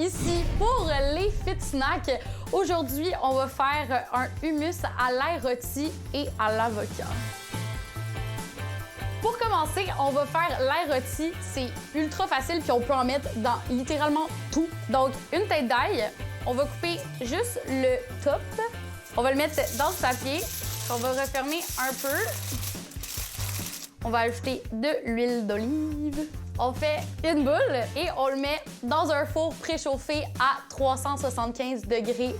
ici pour les fit snacks. Aujourd'hui, on va faire un hummus à l'ail rôti et à l'avocat. Pour commencer, on va faire l'ail rôti. C'est ultra facile puis on peut en mettre dans littéralement tout. Donc, une tête d'ail, on va couper juste le top. On va le mettre dans ce papier. On va refermer un peu. On va ajouter de l'huile d'olive. On fait une boule et on le met dans un four préchauffé à 375 degrés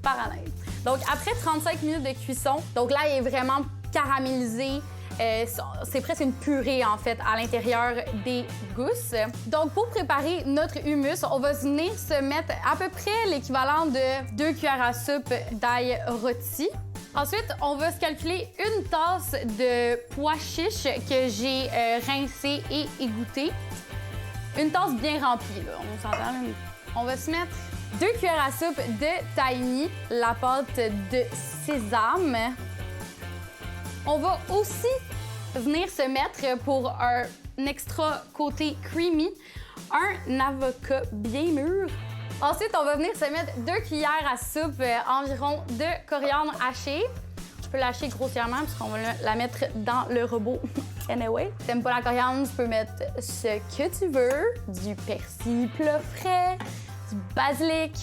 Fahrenheit. Donc, après 35 minutes de cuisson, donc là, il est vraiment caramélisé. C'est presque une purée, en fait, à l'intérieur des gousses. Donc, pour préparer notre hummus, on va venir se mettre à peu près l'équivalent de 2 cuillères à soupe d'ail rôti. Ensuite, on va se calculer une tasse de pois chiches que j'ai rincé et égoutté. Une tasse bien remplie, là, on s'entend. On va se mettre 2 cuillères à soupe de tahini, la pâte de sésame. On va aussi venir se mettre pour un extra côté creamy, un avocat bien mûr. Ensuite, on va venir se mettre 2 cuillères à soupe environ de coriandre haché. Tu peux l'hacher grossièrement puisqu'on va la mettre dans le robot anyway. Si t'aimes pas la coriandre, tu peux mettre ce que tu veux. Du persil plat frais, du basilic.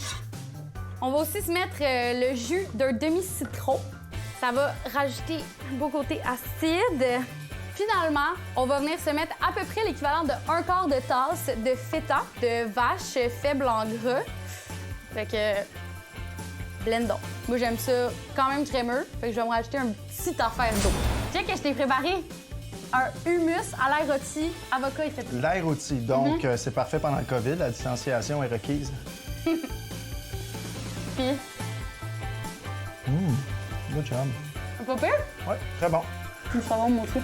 On va aussi se mettre le jus d'un demi-citron. Ça va rajouter un beau côté acide. Finalement, on va venir se mettre à peu près l'équivalent de 1/4 de tasse de feta de vache faible en gras. Fait que, blendons. Moi, j'aime ça quand même crémeux. Fait que je vais me rajouter une petite affaire d'eau. Tiens que je t'ai préparé un hummus à l'ail rôti, avocat et feta. L'ail rôti, donc c'est parfait pendant le COVID. La distanciation est requise. Puis, Good job. pas pire? Ouais, très bon. Ça va me montrer.